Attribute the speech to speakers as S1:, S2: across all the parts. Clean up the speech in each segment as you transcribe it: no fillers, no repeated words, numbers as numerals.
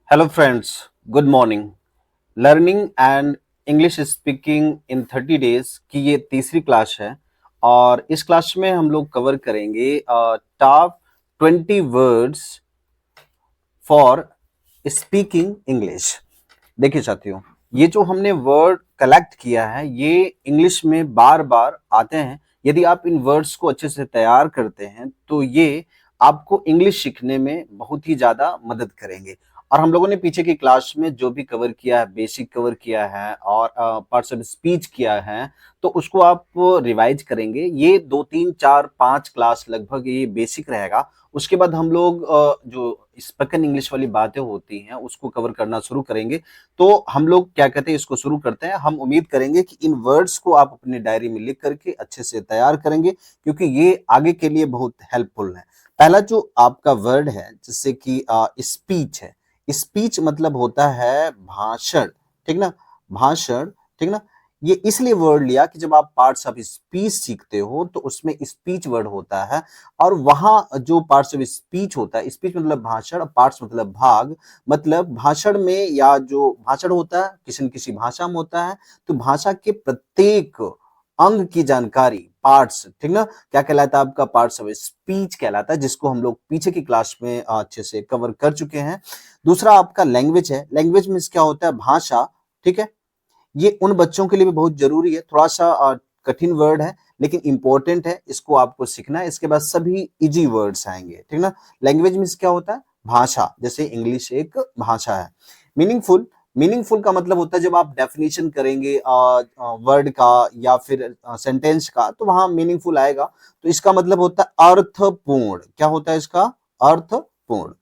S1: Hello friends, good morning. Learning and English speaking in 30 days की ये तीसरी class है और इस क्लास में हम लोग कवर करेंगे top 20 words for speaking English. देखिए साथियों, ये जो हमने वर्ड कलेक्ट किया है ये इंग्लिश में बार बार आते हैं। यदि आप इन वर्ड्स को अच्छे से तैयार करते हैं तो ये आपको इंग्लिश सीखने में बहुत ही ज्यादा मदद करेंगे। और हम लोगों ने पीछे की क्लास में जो भी कवर किया है, बेसिक कवर किया है और पार्ट्स ऑफ स्पीच किया है, तो उसको आप रिवाइज करेंगे। ये 2 3 4 5 क्लास लगभग ये बेसिक रहेगा। उसके बाद हम लोग जो स्पोकन इंग्लिश वाली बातें होती हैं उसको कवर करना शुरू करेंगे। तो हम लोग क्या कहते हैं, इसको शुरू करते हैं। हम उम्मीद करेंगे कि इन वर्ड्स को आप अपनी डायरी में लिख करके अच्छे से तैयार करेंगे, क्योंकि ये आगे के लिए बहुत हेल्पफुल है। पहला जो आपका वर्ड है, जैसे कि स्पीच है। स्पीच मतलब होता है भाषण, ठीक ना, भाषण, ठीक ना। ये इसलिए वर्ड लिया कि जब आप पार्ट्स ऑफ स्पीच सीखते हो तो उसमें स्पीच वर्ड होता है, और वहां जो पार्ट्स ऑफ स्पीच होता है, स्पीच मतलब भाषण, पार्ट्स मतलब भाग, मतलब भाषण में या जो भाषण होता है किसी न किसी भाषा में होता है, तो भाषा के प्रत्येक अंग की जानकारी, पार्ट्स, ठीक ना, क्या कहलाता है आपका, पार्ट्स ऑफ स्पीच कहलाता है, जिसको हम लोग पीछे की क्लास में अच्छे से कवर कर चुके हैं। दूसरा आपका लैंग्वेज है। लैंग्वेज में क्या होता है, भाषा, ठीक है। ये उन बच्चों के लिए भी बहुत जरूरी है, थोड़ा सा कठिन वर्ड है लेकिन इंपॉर्टेंट है, इसको आपको सीखना है। इसके बाद सभी इजी वर्ड्स आएंगे, ठीक ना। लैंग्वेज में क्या होता है, भाषा, जैसे इंग्लिश एक भाषा है। मीनिंगफुल, मीनिंगफुल का मतलब होता है जब आप डेफिनेशन करेंगे वर्ड का या फिर सेंटेंस का, तो वहां मीनिंगफुल आएगा। तो इसका मतलब होता है अर्थपूर्ण। क्या होता है इसका, अर्थपूर्ण।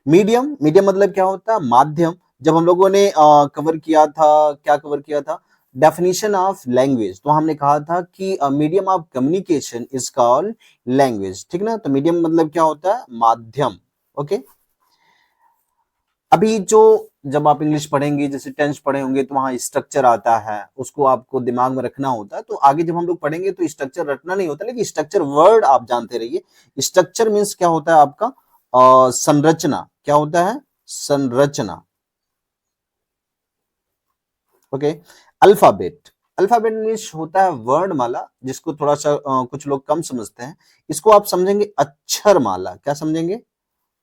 S1: मीडियम, मीडियम मतलब क्या होता है, माध्यम। जब हम लोगों ने कवर किया था, क्या कवर किया था, डेफिनेशन ऑफ लैंग्वेज, तो हमने कहा था कि medium of communication is called language, ठीक ना। तो मीडियम मतलब क्या होता है, माध्यम। ओके। अभी जो जब आप इंग्लिश पढ़ेंगे, जैसे टेंस पढ़े होंगे, तो वहां स्ट्रक्चर आता है, उसको आपको दिमाग में रखना होता है। तो आगे जब हम लोग पढ़ेंगे तो स्ट्रक्चर रटना नहीं होता, लेकिन स्ट्रक्चर वर्ड आप जानते रहिए। स्ट्रक्चर मीन्स क्या होता है आपका, संरचना। क्या होता है, संरचना। ओके। अल्फाबेट, अल्फाबेट मीन्स होता है वर्णमाला, जिसको थोड़ा सा कुछ लोग कम समझते हैं। इसको आप समझेंगे अक्षर माला। क्या समझेंगे,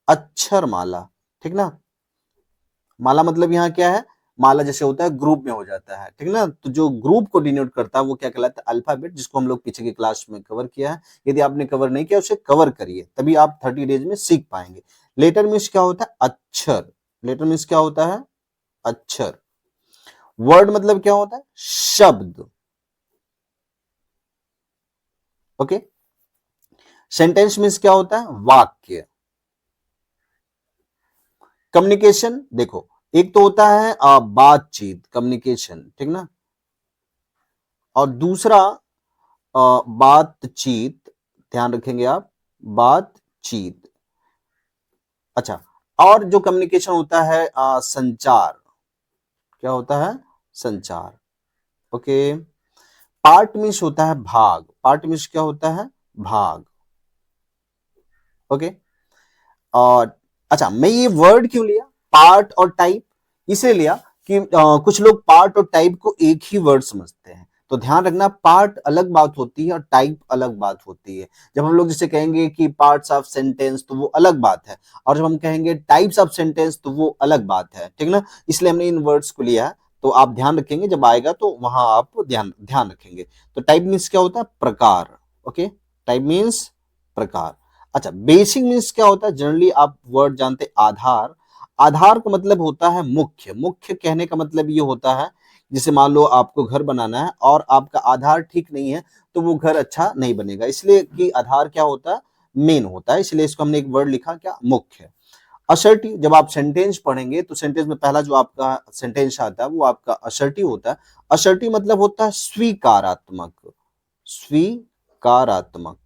S1: अक्षर माला, ठीक ना। माला मतलब यहाँ क्या है, माला जैसे होता है ग्रुप में हो जाता है, ठीक ना। तो जो ग्रुप को डिनोट करता है वो क्या कहलाता है, अल्फाबेट, जिसको हम लोग पीछे की क्लास में कवर किया है। यदि आपने कवर नहीं किया उसे कवर करिए, तभी आप 30 डेज में सीख पाएंगे। लेटर मीन्स क्या होता है, अक्षर। लेटर मीन्स क्या होता है, अक्षर। वर्ड मतलब क्या होता है, शब्द। ओके। सेंटेंस मीन्स क्या होता है, वाक्य। कम्युनिकेशन, देखो, एक तो होता है बातचीत, कम्युनिकेशन, ठीक ना, और दूसरा बातचीत, ध्यान रखेंगे आप, बातचीत। अच्छा, और जो कम्युनिकेशन होता है संचार। क्या होता है, संचार। ओके। पार्ट मीन्स होता है भाग। पार्ट मीन्स क्या होता है, भाग। ओके। और अच्छा, मैं ये वर्ड क्यों लिया, पार्ट और टाइप, इसे लिया कि कुछ लोग पार्ट और टाइप को एक ही वर्ड समझते हैं। तो ध्यान रखना, पार्ट अलग बात होती है और टाइप अलग बात होती है। जब हम लोग जैसे कहेंगे कि पार्ट्स ऑफ सेंटेंस, तो वो अलग बात है, और जब हम कहेंगे टाइप्स ऑफ सेंटेंस, तो वो अलग बात है, ठीक ना। इसलिए हमने इन वर्ड्स को लिया है। तो आप ध्यान रखेंगे, जब आएगा तो वहां आप ध्यान ध्यान रखेंगे। तो टाइप मीन्स क्या होता है, प्रकार। ओके। टाइप मीन्स प्रकार। अच्छा, बेसिक मीन्स क्या होता है, जनरली आप वर्ड जानते हैं, आधार। आधार का मतलब होता है मुख्य। मुख्य कहने का मतलब ये होता है, जैसे मान लो आपको घर बनाना है और आपका आधार ठीक नहीं है, तो वो घर अच्छा नहीं बनेगा। इसलिए कि आधार क्या होता है, मेन होता है, इसलिए इसको हमने एक वर्ड लिखा, क्या, मुख्य। असर्टिव, जब आप सेंटेंस पढ़ेंगे तो सेंटेंस में पहला जो आपका सेंटेंस आता है वो आपका असर्टिव होता है। असर्टिव मतलब होता है स्वीकारात्मक, स्वीकारात्मक।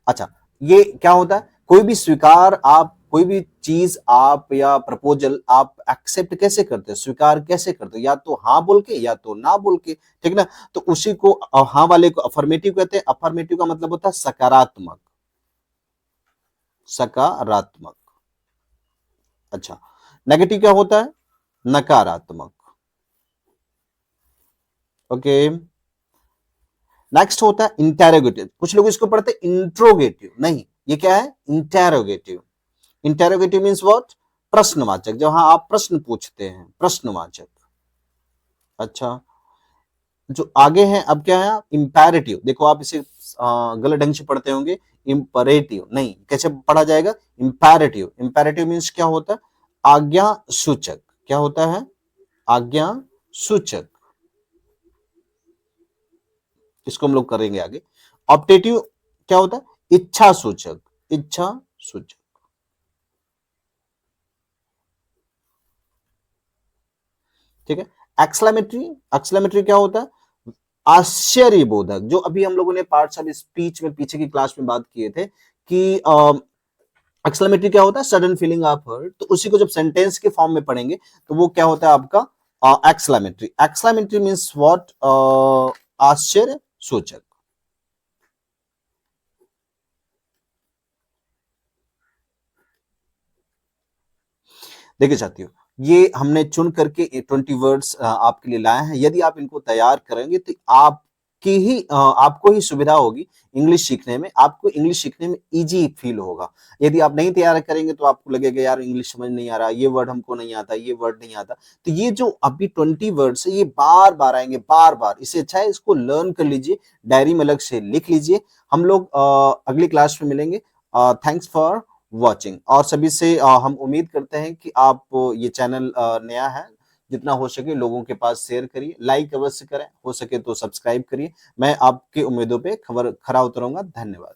S1: अच्छा, ये क्या होता है, कोई भी स्वीकार, आप कोई भी चीज आप या प्रपोजल आप एक्सेप्ट कैसे करते हैं, स्वीकार कैसे करते हैं, या तो हाँ बोल के या तो ना बोल के, ठीक ना। तो उसी को हाँ वाले को अफर्मेटिव कहते हैं। अफर्मेटिव का मतलब होता है सकारात्मक, सकारात्मक। अच्छा, नेगेटिव क्या होता है? नकारात्मक। ओके, नेक्स्ट होता है इंटेरोगेटिव। कुछ लोग इसको पढ़ते हैं इंट्रोगेटिव, नहीं, ये क्या है? इंटेरोगेटिव। Interrogative means what? प्रश्नवाचक, जहां आप प्रश्न पूछते हैं, प्रश्नवाचक। अच्छा, जो आगे है अब क्या है? इंपैरेटिव। देखो आप इसे गलत ढंग से पढ़ते होंगे, इंपरेटिव नहीं, कैसे पढ़ा जाएगा? इंपैरेटिव। इंपैरेटिव मीन्स क्या होता है? आज्ञा सूचक। क्या होता है? आज्ञा सूचक। इसको हम लोग करेंगे आगे। ऑप्टेटिव क्या होता है? इच्छा सूचक। इच्छा सूचक। ठीक है। एक्सक्लेमेटरी। एक्सक्लेमेटरी क्या होता है? आश्चर्यबोधक। जो अभी हम लोगों ने पार्ट्स ऑफ स्पीच में पीछे की क्लास में बात किए थे कि एक्सक्लेमेटरी क्या होता है? Sudden feeling of hurt. तो उसी को जब सेंटेंस के फॉर्म में पढ़ेंगे तो वो क्या होता है आपका? एक्सक्लेमेटरी। Exclamatory means what? आश्चर्य सूचक। देखिए साथियों, ये हमने चुन करके 20 वर्ड्स आपके लिए लाए हैं। यदि आप इनको तैयार करेंगे तो आपको ही सुविधा होगी इंग्लिश सीखने में। आपको इंग्लिश सीखने में इजी फील होगा। यदि आप नहीं तैयार करेंगे तो आपको लगेगा यार इंग्लिश समझ नहीं आ रहा, ये वर्ड हमको नहीं आता, ये वर्ड नहीं आता। तो ये जो अभी 20 वर्ड्स है ये बार बार आएंगे, बार बार। इससे अच्छा है इसको लर्न कर लीजिए, डायरी में अलग से लिख लीजिए। हम लोग अगली क्लास में मिलेंगे। Thanks for watching. और सभी से हम उम्मीद करते हैं कि आप ये चैनल नया है, जितना हो सके लोगों के पास शेयर करिए, लाइक अवश्य करें, हो सके तो सब्सक्राइब करिए। मैं आपकी उम्मीदों पे खरा उतरूंगा। धन्यवाद।